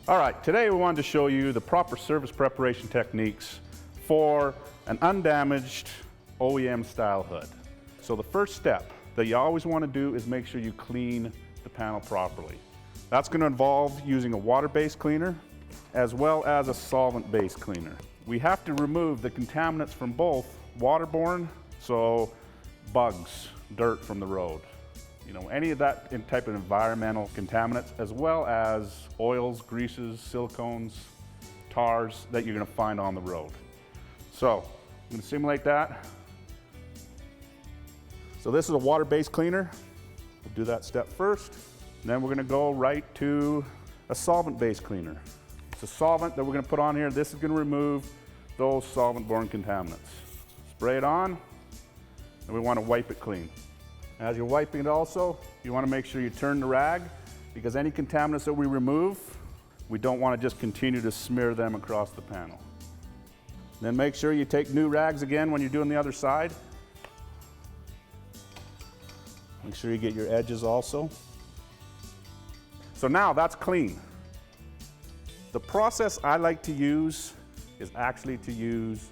All right, today we wanted to show you the proper surface preparation techniques for an undamaged OEM style hood. So the first step that you always want to do is make sure you clean the panel properly. That's going to involve using a water-based cleaner as well as a solvent-based cleaner. We have to remove the contaminants from both waterborne, so bugs, dirt from the road, any of that type of environmental contaminants, as well as oils, greases, silicones, tars that you're going to find on the road. So I'm going to simulate that. So this is a water-based cleaner. We'll do that step first. And then we're going to go right to a solvent-based cleaner. It's a solvent that we're going to put on here. This is going to remove those solvent-borne contaminants. Spray it on, and we want to wipe it clean. As you're wiping it also, you want to make sure you turn the rag, because any contaminants that we remove, we don't want to just continue to smear them across the panel. Then make sure you take new rags again when you're doing the other side. Make sure you get your edges also. So now that's clean. The process I like to use is actually to use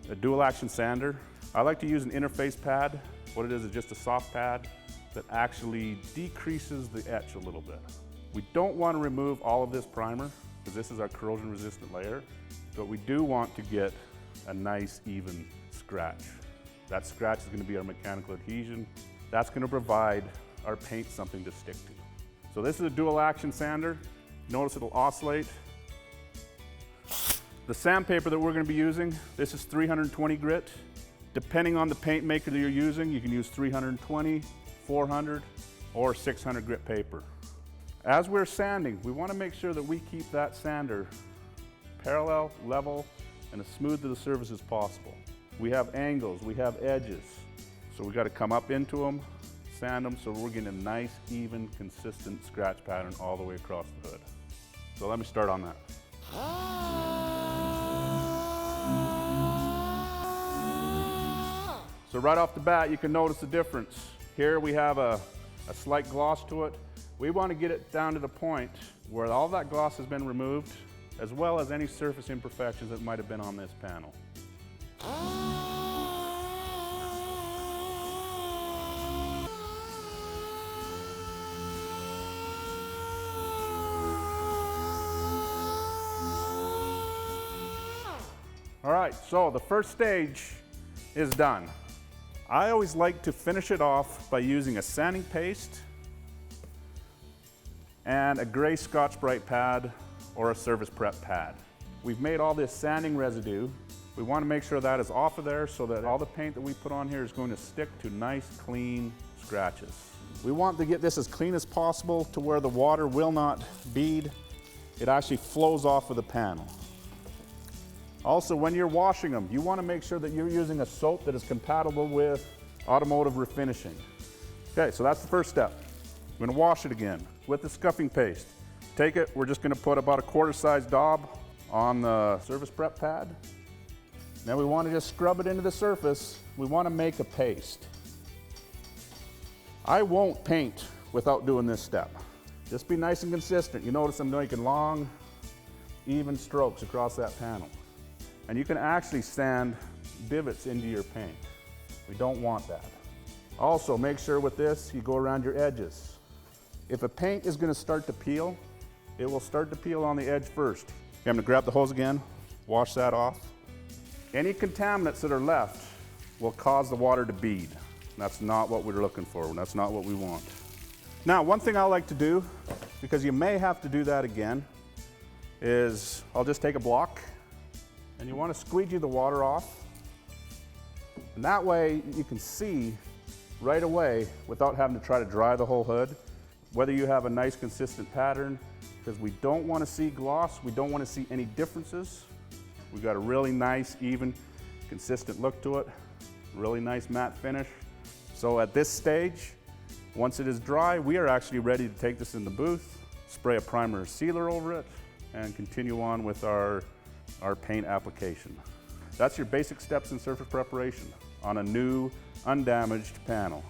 a dual action sander. I like to use an interface pad. What it is just a soft pad that actually decreases the etch a little bit. We don't want to remove all of this primer because this is our corrosion resistant layer, but we do want to get a nice even scratch. That scratch is going to be our mechanical adhesion. That's going to provide our paint something to stick to. So this is a dual action sander. Notice it'll oscillate. The sandpaper that we're going to be using, this is 320 grit. Depending on the paint maker that you're using, you can use 320, 400, or 600 grit paper. As we're sanding, we want to make sure that we keep that sander parallel, level, and as smooth to the surface as possible. We have angles, we have edges, so we got to come up into them, sand them, so we're getting a nice, even, consistent scratch pattern all the way across the hood. So let me start on that. So right off the bat, you can notice the difference. Here we have a slight gloss to it. We want to get it down to the point where all that gloss has been removed, as well as any surface imperfections that might have been on this panel. All right, so the first stage is done. I always like to finish it off by using a sanding paste and a gray Scotch-Brite pad or a surface prep pad. We've made all this sanding residue. We want to make sure that is off of there so that all the paint that we put on here is going to stick to nice, clean scratches. We want to get this as clean as possible to where the water will not bead. It actually flows off of the panel. Also, when you're washing them, you want to make sure that you're using a soap that is compatible with automotive refinishing. Okay, so that's the first step. I'm going to wash it again with the scuffing paste. Take it, we're just going to put about a quarter-size daub on the surface prep pad. Now we want to just scrub it into the surface. We want to make a paste. I won't paint without doing this step. Just be nice and consistent. You notice I'm making long, even strokes across that panel. And you can actually sand divots into your paint. We don't want that. Also, make sure with this, you go around your edges. If a paint is going to start to peel, it will start to peel on the edge first. Okay, I'm going to grab the hose again, wash that off. Any contaminants that are left will cause the water to bead. That's not what we're looking for. That's not what we want. Now, one thing I like to do, because you may have to do that again, is I'll just take a block and you want to squeegee the water off. And that way you can see right away without having to try to dry the whole hood, whether you have a nice consistent pattern, because we don't want to see gloss, we don't want to see any differences. We've got a really nice, even, consistent look to it, really nice matte finish. So at this stage, once it is dry, we are actually ready to take this in the booth, spray a primer or sealer over it, and continue on with our paint application. That's your basic steps in surface preparation on a new, undamaged panel.